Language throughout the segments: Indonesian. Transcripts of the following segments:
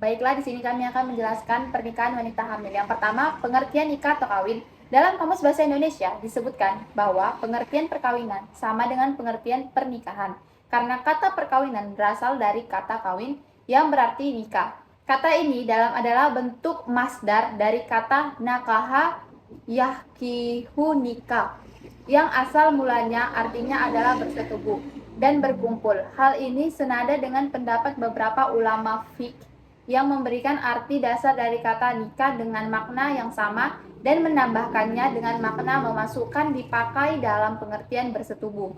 Baiklah, di sini kami akan menjelaskan pernikahan wanita hamil. Yang pertama, pengertian nikah atau kawin. Dalam Kamus Bahasa Indonesia disebutkan bahwa pengertian perkawinan sama dengan pengertian pernikahan. Karena kata perkawinan berasal dari kata kawin yang berarti nikah. Kata ini adalah bentuk masdar dari kata nakaha yahkihu nikah, yang asal mulanya artinya adalah bersetubuh dan berkumpul. Hal ini senada dengan pendapat beberapa ulama fiqh yang memberikan arti dasar dari kata nikah dengan makna yang sama dan menambahkannya dengan makna memasukkan dipakai dalam pengertian bersetubuh.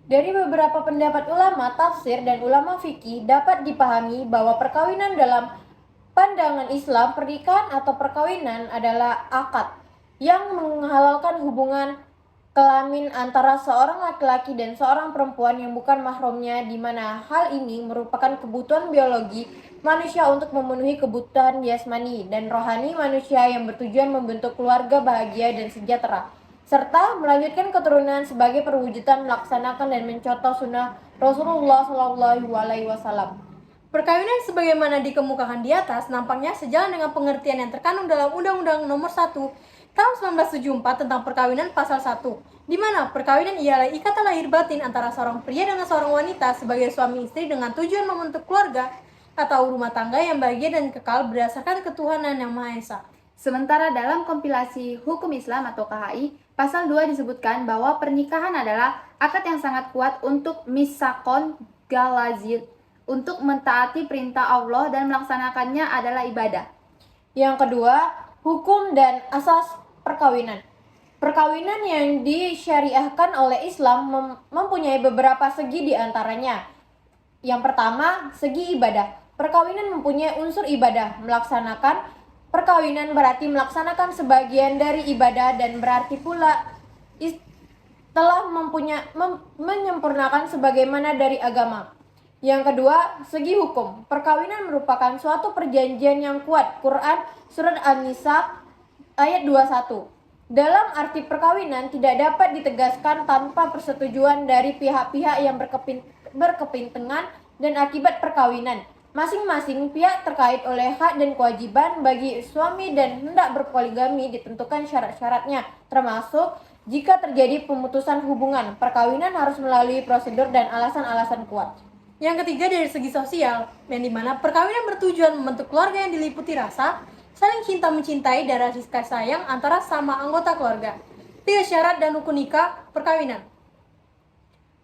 Dari beberapa pendapat ulama tafsir dan ulama fikih dapat dipahami bahwa perkawinan dalam pandangan Islam, pernikahan atau perkawinan adalah akad yang menghalalkan hubungan kelamin antara seorang laki-laki dan seorang perempuan yang bukan mahramnya, di mana hal ini merupakan kebutuhan biologi manusia untuk memenuhi kebutuhan jasmani dan rohani manusia yang bertujuan membentuk keluarga bahagia dan sejahtera, serta melanjutkan keturunan sebagai perwujudan melaksanakan dan mencontoh sunnah Rasulullah SAW. Perkawinan sebagaimana dikemukakan di atas nampaknya sejalan dengan pengertian yang terkandung dalam Undang-Undang Nomor 1 Tahun 1974 tentang Perkawinan Pasal 1, di mana perkawinan ialah ikatan lahir batin antara seorang pria dengan seorang wanita sebagai suami istri dengan tujuan membentuk keluarga atau rumah tangga yang bahagia dan kekal berdasarkan ketuhanan yang Maha Esa. Sementara dalam kompilasi Hukum Islam atau KHI, pasal 2 disebutkan bahwa pernikahan adalah akad yang sangat kuat untuk misakon galazid, untuk mentaati perintah Allah dan melaksanakannya adalah ibadah. Yang kedua, hukum dan asas perkawinan. Perkawinan yang disyariahkan oleh Islam mempunyai beberapa segi di antaranya. Yang pertama, segi ibadah. Perkawinan mempunyai unsur ibadah. Melaksanakan perkawinan berarti melaksanakan sebagian dari ibadah dan berarti pula telah menyempurnakan sebagaimana dari agama. Yang kedua, segi hukum. Perkawinan merupakan suatu perjanjian yang kuat. Quran Surat An-Nisa ayat 21. Dalam arti perkawinan tidak dapat ditegaskan tanpa persetujuan dari pihak-pihak yang berkepentingan dan akibat perkawinan. Masing-masing pihak terkait oleh hak dan kewajiban bagi suami dan hendak berpoligami ditentukan syarat-syaratnya, termasuk jika terjadi pemutusan hubungan. Perkawinan harus melalui prosedur dan alasan-alasan kuat. Yang ketiga, dari segi sosial, yang dimana perkawinan bertujuan membentuk keluarga yang diliputi rasa saling cinta mencintai dan rasa kasih sayang antara sama anggota keluarga. 3 syarat dan rukun nikah perkawinan.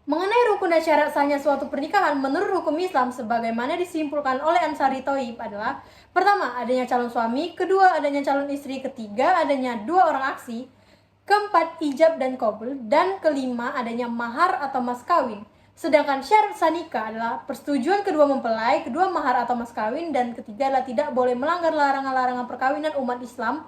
Mengenai rukun dan syarat sahnya suatu pernikahan menurut hukum Islam sebagaimana disimpulkan oleh Ansari Thoib adalah: pertama, adanya calon suami; kedua, adanya calon istri; ketiga, adanya 2 orang aksi; keempat, ijab dan qabul; dan kelima, adanya mahar atau mas kawin. Sedangkan syarat sah nikah adalah persetujuan kedua mempelai, kedua mahar atau mas kawin, dan ketiga adalah tidak boleh melanggar larangan-larangan perkawinan umat Islam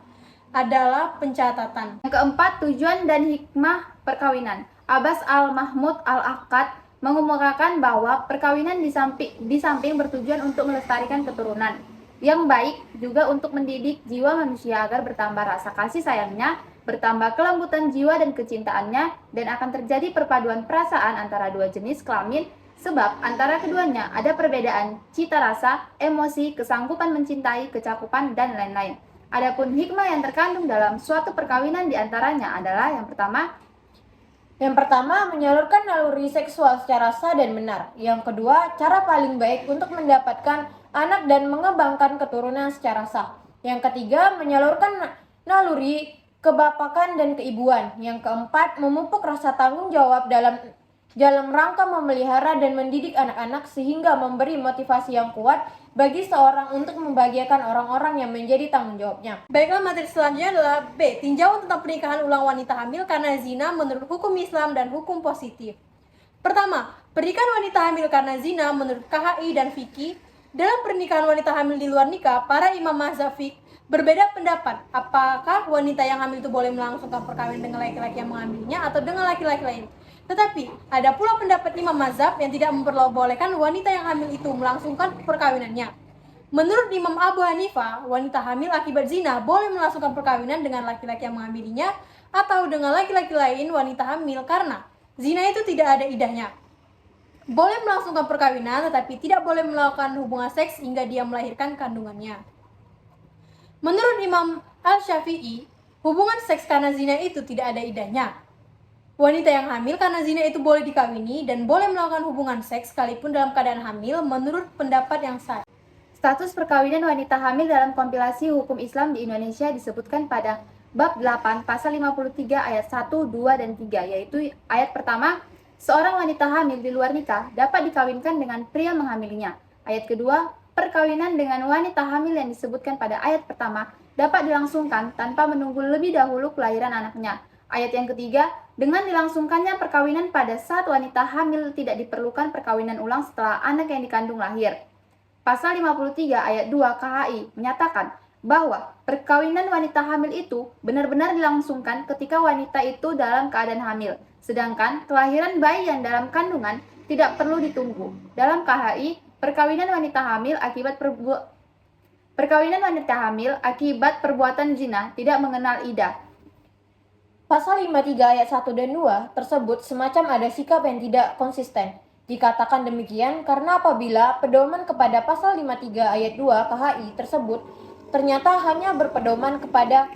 adalah pencatatan. Yang keempat, tujuan dan hikmah perkawinan. Abbas Al-Mahmud Al-Akkad mengemukakan bahwa perkawinan di samping bertujuan untuk melestarikan keturunan yang baik, juga untuk mendidik jiwa manusia agar bertambah rasa kasih sayangnya, bertambah kelembutan jiwa dan kecintaannya, dan akan terjadi perpaduan perasaan antara 2 jenis kelamin, sebab antara keduanya ada perbedaan cita rasa, emosi, kesanggupan mencintai, kecakupan, dan lain-lain. Adapun hikmah yang terkandung dalam suatu perkawinan diantaranya adalah: Yang pertama, menyalurkan naluri seksual secara sah dan benar. Yang kedua, cara paling baik untuk mendapatkan anak dan mengembangkan keturunan secara sah. Yang ketiga, menyalurkan naluri kebapakan dan keibuan. Yang keempat, memupuk rasa tanggung jawab dalam rangka memelihara dan mendidik anak-anak sehingga memberi motivasi yang kuat bagi seorang untuk membahagiakan orang-orang yang menjadi tanggung jawabnya. Baiklah, materi selanjutnya adalah B. Tinjauan tentang pernikahan ulang wanita hamil karena zina menurut hukum Islam dan hukum positif. Pertama, pernikahan wanita hamil karena zina menurut KHI dan fikih. Dalam pernikahan wanita hamil di luar nikah, para imam mazhab fikih berbeda pendapat apakah wanita yang hamil itu boleh melangsungkan perkawinan dengan laki-laki yang mengambilnya atau dengan laki-laki lain. Tetapi ada pula pendapat imam mazhab yang tidak memperbolehkan wanita yang hamil itu melangsungkan perkawinannya. Menurut Imam Abu Hanifah, wanita hamil akibat zina boleh melangsungkan perkawinan dengan laki-laki yang mengambilinya atau dengan laki-laki lain wanita hamil karena zina itu tidak ada idahnya. boleh melangsungkan perkawinan tetapi tidak boleh melakukan hubungan seks hingga dia melahirkan kandungannya. Menurut Imam Al-Syafi'i, hubungan seks karena zina itu tidak ada idahnya. Wanita yang hamil karena zina itu boleh dikawini dan boleh melakukan hubungan seks sekalipun dalam keadaan hamil menurut pendapat yang sah. Status perkawinan wanita hamil dalam kompilasi hukum Islam di Indonesia disebutkan pada bab 8 pasal 53 ayat 1, 2, dan 3, yaitu ayat pertama, seorang wanita hamil di luar nikah dapat dikawinkan dengan pria menghamilinya. Ayat kedua, perkawinan dengan wanita hamil yang disebutkan pada ayat pertama dapat dilangsungkan tanpa menunggu lebih dahulu kelahiran anaknya. Ayat yang ketiga, dengan dilangsungkannya perkawinan pada saat wanita hamil tidak diperlukan perkawinan ulang setelah anak yang dikandung lahir. Pasal 53 ayat 2 KHI menyatakan bahwa perkawinan wanita hamil itu benar-benar dilangsungkan ketika wanita itu dalam keadaan hamil, sedangkan kelahiran bayi yang dalam kandungan tidak perlu ditunggu. Dalam KHI, perkawinan wanita hamil akibat perbuatan zina tidak mengenal idah. Pasal 53 ayat 1 dan 2 tersebut semacam ada sikap yang tidak konsisten. Dikatakan demikian karena apabila pedoman kepada pasal 53 ayat 2 KHI tersebut ternyata hanya berpedoman kepada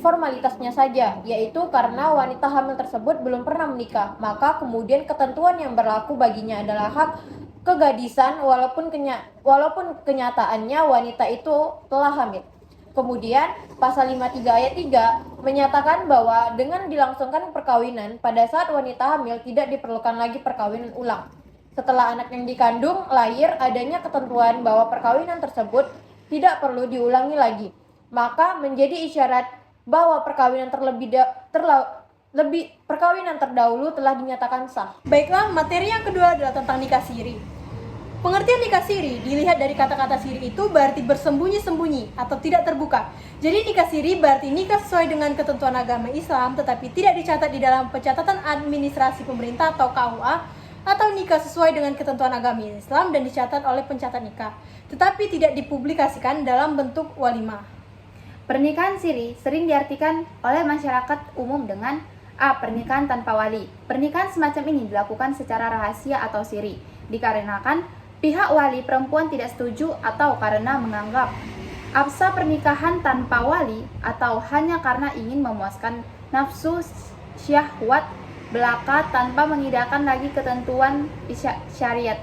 formalitasnya saja, yaitu karena wanita hamil tersebut belum pernah menikah, maka kemudian ketentuan yang berlaku baginya adalah hak kegadisan walaupun kenyataannya wanita itu telah hamil. Kemudian, pasal 53 ayat 3 menyatakan bahwa dengan dilangsungkan perkawinan pada saat wanita hamil tidak diperlukan lagi perkawinan ulang. Setelah anak yang dikandung lahir, adanya ketentuan bahwa perkawinan tersebut tidak perlu diulangi lagi. Maka menjadi isyarat bahwa perkawinan perkawinan terdahulu telah dinyatakan sah. Baiklah, materi yang kedua adalah tentang nikah siri. Pengertian nikah siri dilihat dari kata-kata siri itu berarti bersembunyi-sembunyi atau tidak terbuka. Jadi nikah siri berarti nikah sesuai dengan ketentuan agama Islam tetapi tidak dicatat di dalam pencatatan administrasi pemerintah atau KUA, atau nikah sesuai dengan ketentuan agama Islam dan dicatat oleh pencatat nikah tetapi tidak dipublikasikan dalam bentuk walimah. Pernikahan siri sering diartikan oleh masyarakat umum dengan A. Pernikahan tanpa wali. Pernikahan semacam ini dilakukan secara rahasia atau siri, dikarenakan pihak wali perempuan tidak setuju atau karena menganggap absa pernikahan tanpa wali atau hanya karena ingin memuaskan nafsu syahwat belaka tanpa mengindahkan lagi ketentuan syariat.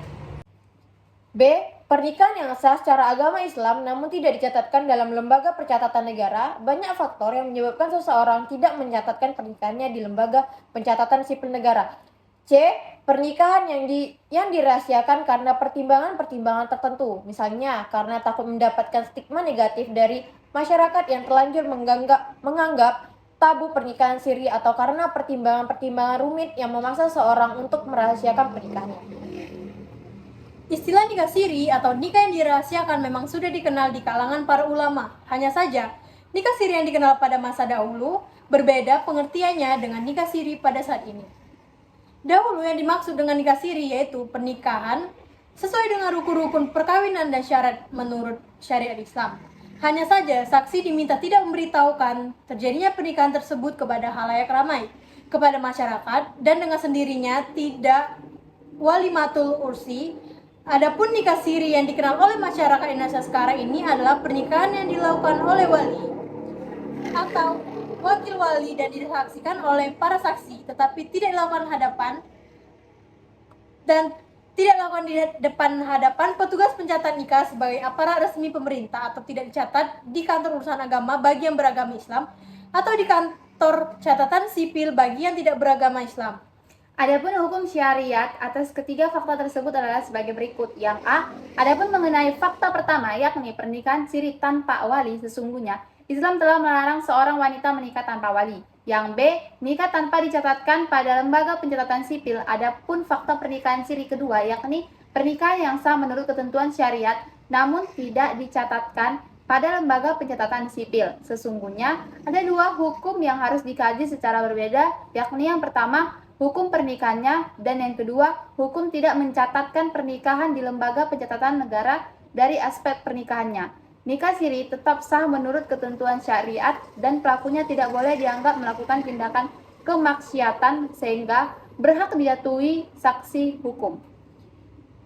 B. Pernikahan yang sah secara agama Islam namun tidak dicatatkan dalam lembaga percatatan negara. Banyak faktor yang menyebabkan seseorang tidak mencatatkan pernikahannya di lembaga pencatatan sipil negara. C. Pernikahan yang dirahasiakan karena pertimbangan-pertimbangan tertentu, misalnya karena takut mendapatkan stigma negatif dari masyarakat yang terlanjur menganggap tabu pernikahan siri atau karena pertimbangan-pertimbangan rumit yang memaksa seorang untuk merahasiakan pernikahannya. Istilah nikah siri atau nikah yang dirahasiakan memang sudah dikenal di kalangan para ulama. Hanya saja, nikah siri yang dikenal pada masa dahulu berbeda pengertiannya dengan nikah siri pada saat ini. Dahulu yang dimaksud dengan nikah siri yaitu pernikahan sesuai dengan rukun-rukun perkawinan dan syarat menurut syariat Islam. Hanya saja saksi diminta tidak memberitahukan terjadinya pernikahan tersebut kepada halayak ramai, kepada masyarakat, dan dengan sendirinya tidak walimatul ursi. Adapun nikah siri yang dikenal oleh masyarakat Indonesia sekarang ini adalah pernikahan yang dilakukan oleh wali atau wakil wali dan disaksikan oleh para saksi, tetapi tidak dilakukan di depan hadapan petugas pencatat nikah sebagai aparat resmi pemerintah atau tidak dicatat di kantor urusan agama bagi yang beragama Islam atau di kantor catatan sipil bagi yang tidak beragama Islam. Adapun hukum syariat atas ketiga fakta tersebut adalah sebagai berikut. Yang A, adapun mengenai fakta pertama yakni pernikahan siri tanpa wali, sesungguhnya Islam telah melarang seorang wanita menikah tanpa wali. Yang B, nikah tanpa dicatatkan pada lembaga pencatatan sipil. Adapun fakta pernikahan siri kedua yakni pernikahan yang sah menurut ketentuan syariat namun tidak dicatatkan pada lembaga pencatatan sipil. Sesungguhnya ada dua hukum yang harus dikaji secara berbeda, yakni yang pertama hukum pernikahannya dan yang kedua hukum tidak mencatatkan pernikahan di lembaga pencatatan negara dari aspek pernikahannya. Nikah siri tetap sah menurut ketentuan syariat dan pelakunya tidak boleh dianggap melakukan tindakan kemaksiatan sehingga berhak dijatuhi saksi hukum.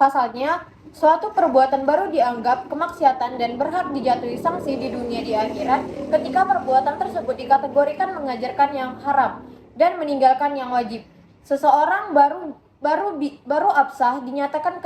Pasalnya, suatu perbuatan baru dianggap kemaksiatan dan berhak dijatuhi sanksi di dunia di akhirat ketika perbuatan tersebut dikategorikan mengajarkan yang haram dan meninggalkan yang wajib. Seseorang baru absah dinyatakan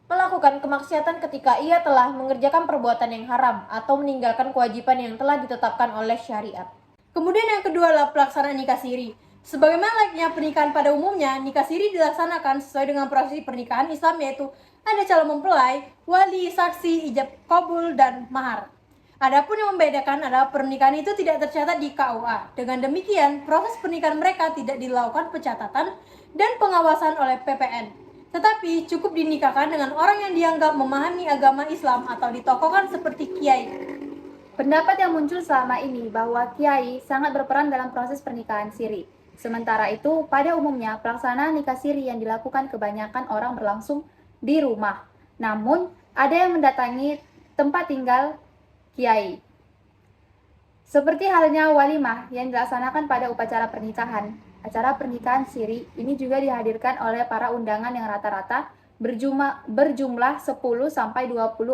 melakukan kemaksiatan ketika ia telah mengerjakan perbuatan yang haram atau meninggalkan kewajiban yang telah ditetapkan oleh syariat. Kemudian yang kedua adalah pelaksanaan nikah siri. Sebagaimana layaknya pernikahan pada umumnya, nikah siri dilaksanakan sesuai dengan prosesi pernikahan Islam, yaitu ada calon mempelai, wali, saksi, ijab kabul, dan mahar. Adapun yang membedakan adalah pernikahan itu tidak tercatat di KUA. Dengan demikian, proses pernikahan mereka tidak dilakukan pencatatan dan pengawasan oleh PPN, tetapi cukup dinikahkan dengan orang yang dianggap memahami agama Islam atau ditokohkan seperti kiai. Pendapat yang muncul selama ini bahwa kiai sangat berperan dalam proses pernikahan siri. Sementara itu, pada umumnya pelaksanaan nikah siri yang dilakukan kebanyakan orang berlangsung di rumah. Namun, ada yang mendatangi tempat tinggal kiai. Seperti halnya walimah yang dilaksanakan pada upacara pernikahan. Acara pernikahan siri ini juga dihadirkan oleh para undangan yang rata-rata berjumlah 10-20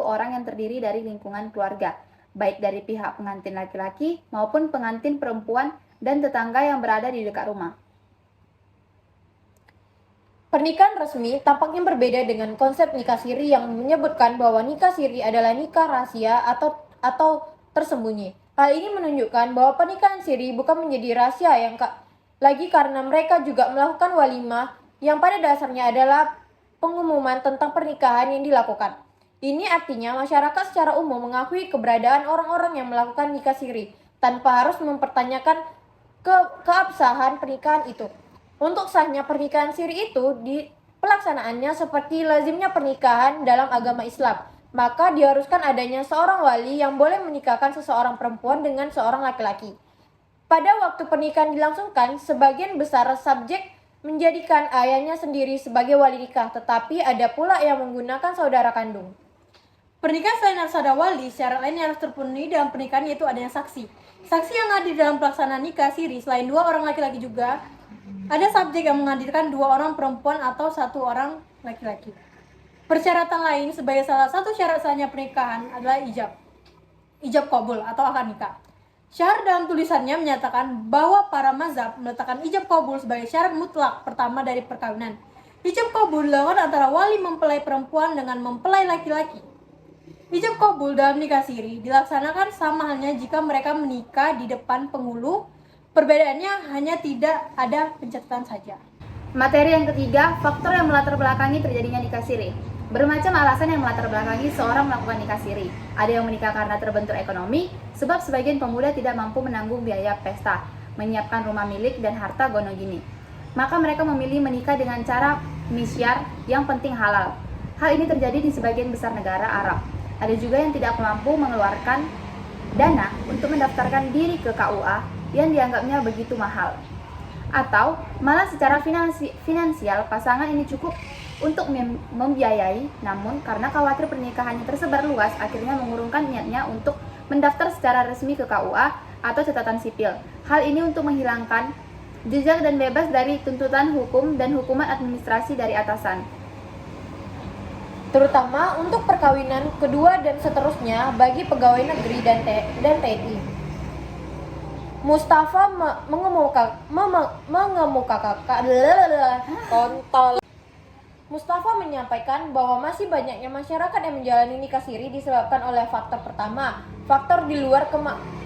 orang yang terdiri dari lingkungan keluarga, baik dari pihak pengantin laki-laki maupun pengantin perempuan dan tetangga yang berada di dekat rumah. Pernikahan resmi tampaknya berbeda dengan konsep nikah siri yang menyebutkan bahwa nikah siri adalah nikah rahasia atau tersembunyi. Hal ini menunjukkan bahwa pernikahan siri bukan menjadi rahasia lagi karena mereka juga melakukan walimah yang pada dasarnya adalah pengumuman tentang pernikahan yang dilakukan. Ini artinya masyarakat secara umum mengakui keberadaan orang-orang yang melakukan nikah siri tanpa harus mempertanyakan keabsahan pernikahan itu. Untuk sahnya pernikahan siri itu pelaksanaannya seperti lazimnya pernikahan dalam agama Islam, maka diharuskan adanya seorang wali yang boleh menikahkan seseorang perempuan dengan seorang laki-laki. Pada waktu pernikahan dilangsungkan, sebagian besar subjek menjadikan ayahnya sendiri sebagai wali nikah, tetapi ada pula yang menggunakan saudara kandung. Pernikahan selain harus ada wali, syarat lain yang harus terpenuhi dalam pernikahan yaitu adanya saksi. Saksi yang hadir dalam pelaksanaan nikah siri selain 2 orang laki-laki juga ada subjek yang menghadirkan 2 orang perempuan atau 1 orang laki-laki. Persyaratan lain sebagai salah satu syarat sahnya pernikahan adalah ijab kabul atau akad nikah. Syahar dalam tulisannya menyatakan bahwa para mazhab meletakkan ijab kabul sebagai syarat mutlak pertama dari perkawinan. Ijab kabul dilakukan antara wali mempelai perempuan dengan mempelai laki-laki. Ijab kabul dalam nikah siri dilaksanakan sama halnya jika mereka menikah di depan penghulu. Perbedaannya hanya tidak ada pencatatan saja. Materi yang ketiga, faktor yang melatar belakangi terjadinya nikah siri. Bermacam alasan yang melatar belakangi seorang melakukan nikah siri. Ada yang menikah karena terbentur ekonomi, sebab sebagian pemuda tidak mampu menanggung biaya pesta, menyiapkan rumah milik dan harta gonogini. Maka mereka memilih menikah dengan cara misyar yang penting halal. Hal ini terjadi di sebagian besar negara Arab. Ada juga yang tidak mampu mengeluarkan dana untuk mendaftarkan diri ke KUA yang dianggapnya begitu mahal. Atau malah secara finansial pasangan ini cukup untuk membiayai, namun karena khawatir pernikahannya tersebar luas akhirnya mengurungkan niatnya untuk mendaftar secara resmi ke KUA atau catatan sipil. Hal ini untuk menghilangkan jejak dan bebas dari tuntutan hukum dan hukuman administrasi dari atasan, terutama untuk perkawinan kedua dan seterusnya bagi pegawai negeri dan TNI. Mustafa Mustafa menyampaikan bahwa masih banyaknya masyarakat yang menjalani nikah siri disebabkan oleh faktor pertama, faktor di luar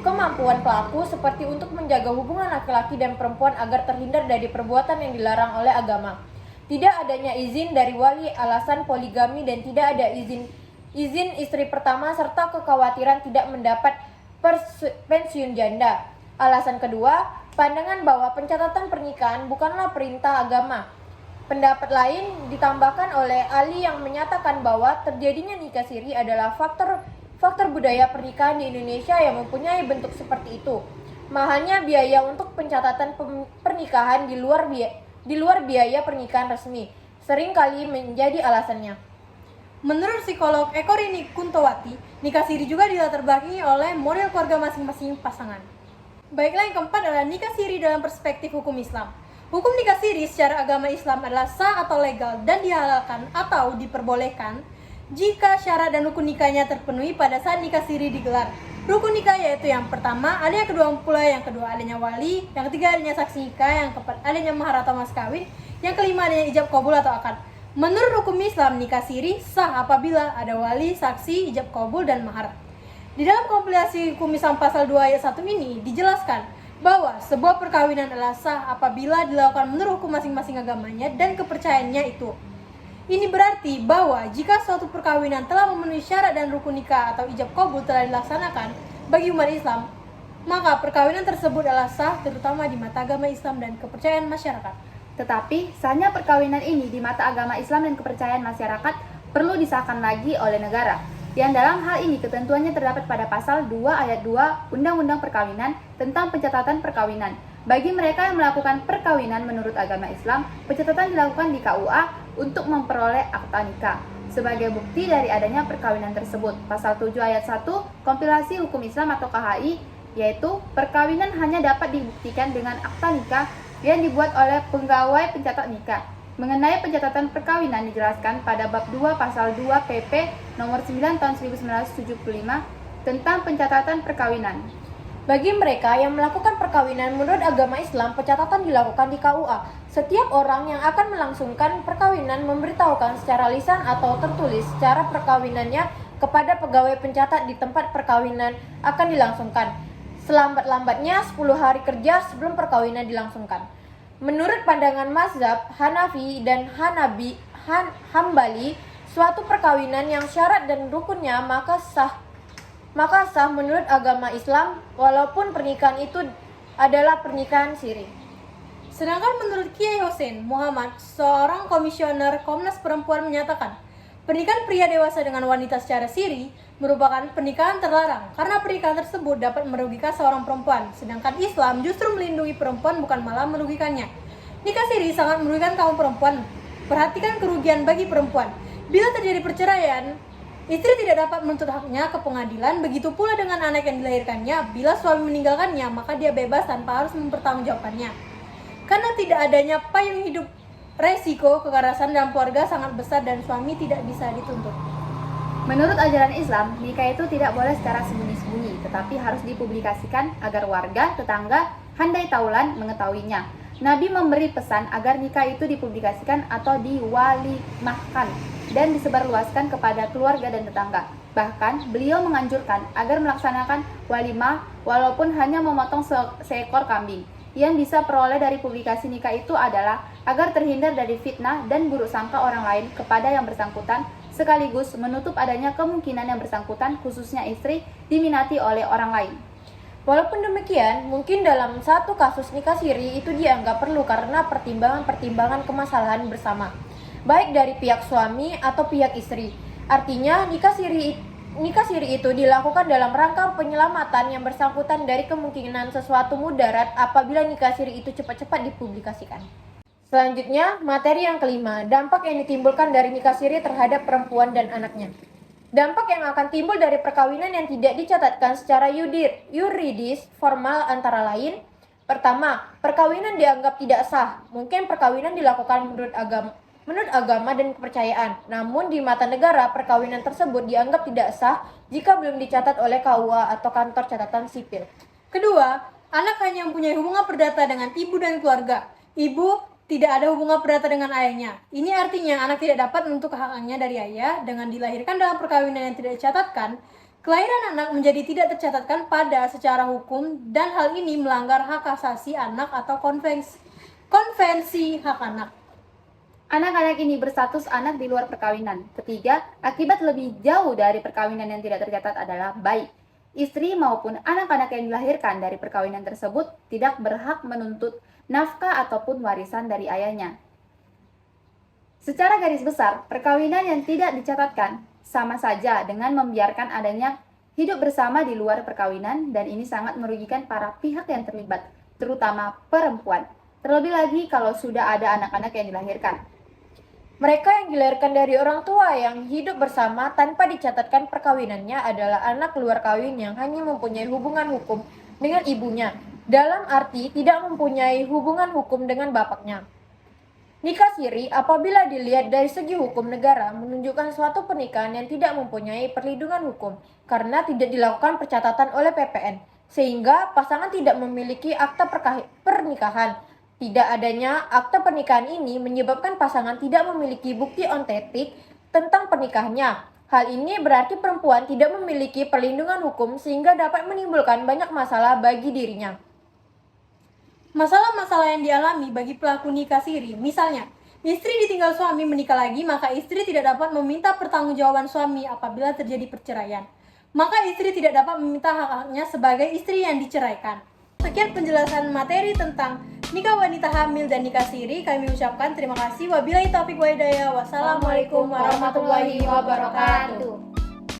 kemampuan pelaku seperti untuk menjaga hubungan laki-laki dan perempuan agar terhindar dari perbuatan yang dilarang oleh agama. Tidak adanya izin dari wali, alasan poligami dan tidak ada izin istri pertama serta kekhawatiran tidak mendapat pensiun janda. Alasan kedua, pandangan bahwa pencatatan pernikahan bukanlah perintah agama. Pendapat lain ditambahkan oleh Ali yang menyatakan bahwa terjadinya nikah siri adalah faktor budaya pernikahan di Indonesia yang mempunyai bentuk seperti itu. Mahalnya biaya untuk pencatatan pernikahan di luar biaya pernikahan resmi seringkali menjadi alasannya. Menurut psikolog Eko Rini Kuntowati, nikah siri juga dilatar belakangi oleh model keluarga masing-masing pasangan. Baiklah, yang keempat adalah nikah siri dalam perspektif hukum Islam. Hukum nikah siri secara agama Islam adalah sah atau legal dan dihalalkan atau diperbolehkan jika syarat dan rukun nikahnya terpenuhi pada saat nikah siri digelar. Rukun nikah yaitu yang pertama adanya kedua mempelai, yang kedua adanya wali, yang ketiga adanya saksi nikah, yang keempat adanya mahar atau mas kawin, yang kelima adanya ijab kabul atau akad. Menurut hukum Islam, nikah siri sah apabila ada wali, saksi, ijab kabul, dan mahar. Di dalam kompilasi hukum Islam pasal 2 ayat 1 ini dijelaskan bahwa sebuah perkawinan adalah sah apabila dilakukan menurut hukum masing-masing agamanya dan kepercayaannya itu. Ini berarti bahwa jika suatu perkawinan telah memenuhi syarat dan rukun nikah atau ijab kabul telah dilaksanakan bagi umat Islam, maka perkawinan tersebut adalah sah terutama di mata agama Islam dan kepercayaan masyarakat. Tetapi, sahnya perkawinan ini di mata agama Islam dan kepercayaan masyarakat perlu disahkan lagi oleh negara. Yang dalam hal ini ketentuannya terdapat pada pasal 2 ayat 2 Undang-Undang Perkawinan tentang pencatatan perkawinan. Bagi mereka yang melakukan perkawinan menurut agama Islam, pencatatan dilakukan di KUA untuk memperoleh akta nikah. Sebagai bukti dari adanya perkawinan tersebut, pasal 7 ayat 1 kompilasi hukum Islam atau KHI, yaitu perkawinan hanya dapat dibuktikan dengan akta nikah yang dibuat oleh pegawai pencatat nikah. Mengenai pencatatan perkawinan dijelaskan pada bab 2 pasal 2 PP nomor 9 tahun 1975 tentang pencatatan perkawinan. Bagi mereka yang melakukan perkawinan menurut agama Islam, pencatatan dilakukan di KUA. Setiap orang yang akan melangsungkan perkawinan memberitahukan secara lisan atau tertulis cara perkawinannya kepada pegawai pencatat di tempat perkawinan akan dilangsungkan. Selambat-lambatnya 10 hari kerja sebelum perkawinan dilangsungkan. Menurut pandangan mazhab Hanafi dan Hambali, suatu perkawinan yang syarat dan rukunnya maka sah menurut agama Islam walaupun pernikahan itu adalah pernikahan siri. Sedangkan menurut Kiai Hussein Muhammad, seorang komisioner Komnas Perempuan menyatakan, pernikahan pria dewasa dengan wanita secara siri merupakan pernikahan terlarang karena pernikahan tersebut dapat merugikan seorang perempuan, sedangkan Islam justru melindungi perempuan bukan malah merugikannya. Nikah siri sangat merugikan kaum perempuan. Perhatikan kerugian bagi perempuan. Bila terjadi perceraian, istri tidak dapat menuntut haknya ke pengadilan, begitu pula dengan anak yang dilahirkannya. Bila suami meninggalkannya, maka dia bebas tanpa harus mempertanggungjawabkannya. Karena tidak adanya payung hidup, resiko kekerasan dalam keluarga sangat besar dan suami tidak bisa dituntut. Menurut ajaran Islam, nikah itu tidak boleh secara sembunyi-sembunyi, tetapi harus dipublikasikan agar warga, tetangga, handai taulan mengetahuinya. Nabi memberi pesan agar nikah itu dipublikasikan atau diwalimahkan dan disebarluaskan kepada keluarga dan tetangga. Bahkan, beliau menganjurkan agar melaksanakan walimah walaupun hanya memotong seekor kambing. Yang bisa peroleh dari publikasi nikah itu adalah agar terhindar dari fitnah dan buruk sangka orang lain kepada yang bersangkutan, sekaligus menutup adanya kemungkinan yang bersangkutan, khususnya istri, diminati oleh orang lain. Walaupun demikian, mungkin dalam satu kasus nikah siri itu dianggap perlu karena pertimbangan kemasalahan bersama, baik dari pihak suami atau pihak istri. Artinya, nikah siri itu dilakukan dalam rangka penyelamatan yang bersangkutan dari kemungkinan sesuatu mudarat apabila nikah siri itu cepat-cepat dipublikasikan. Selanjutnya, materi yang kelima, dampak yang ditimbulkan dari nikah siri terhadap perempuan dan anaknya. Dampak yang akan timbul dari perkawinan yang tidak dicatatkan secara yuridis formal antara lain. Pertama, perkawinan dianggap tidak sah. Mungkin perkawinan dilakukan menurut agama dan kepercayaan. Namun di mata negara, perkawinan tersebut dianggap tidak sah jika belum dicatat oleh KUA atau kantor catatan sipil. Kedua, anak hanya mempunyai hubungan perdata dengan ibu dan keluarga. Ibu tidak ada hubungan perdata dengan ayahnya. Ini artinya anak tidak dapat menuntut haknya dari ayah. Dengan dilahirkan dalam perkawinan yang tidak dicatatkan, kelahiran anak menjadi tidak tercatatkan pada secara hukum dan hal ini melanggar hak asasi anak atau konvensi hak anak. Anak-anak ini berstatus anak di luar perkawinan. Ketiga, akibat lebih jauh dari perkawinan yang tidak tercatat adalah baik istri maupun anak-anak yang dilahirkan dari perkawinan tersebut tidak berhak menuntut nafkah ataupun warisan dari ayahnya. Secara garis besar, perkawinan yang tidak dicatatkan sama saja dengan membiarkan adanya hidup bersama di luar perkawinan dan ini sangat merugikan para pihak yang terlibat, terutama perempuan. Terlebih lagi kalau sudah ada anak-anak yang dilahirkan. Mereka yang dilahirkan dari orang tua yang hidup bersama tanpa dicatatkan perkawinannya adalah anak luar kawin yang hanya mempunyai hubungan hukum dengan ibunya. dalam arti tidak mempunyai hubungan hukum dengan bapaknya. Nikah siri apabila dilihat dari segi hukum negara menunjukkan suatu pernikahan yang tidak mempunyai perlindungan hukum karena tidak dilakukan percatatan oleh PPN, sehingga pasangan tidak memiliki akta pernikahan. Tidak adanya akta pernikahan ini menyebabkan pasangan tidak memiliki bukti ontetik tentang pernikahannya. Hal ini berarti perempuan tidak memiliki perlindungan hukum sehingga dapat menimbulkan banyak masalah bagi dirinya. Masalah-masalah yang dialami bagi pelaku nikah siri, misalnya, istri ditinggal suami menikah lagi, maka istri tidak dapat meminta pertanggungjawaban suami apabila terjadi perceraian. Maka istri tidak dapat meminta hak-haknya sebagai istri yang diceraikan. Sekian penjelasan materi tentang nikah wanita hamil dan nikah siri. Kami ucapkan terima kasih. Wabillahi taufiq wa hidayah. Wassalamualaikum warahmatullahi wabarakatuh.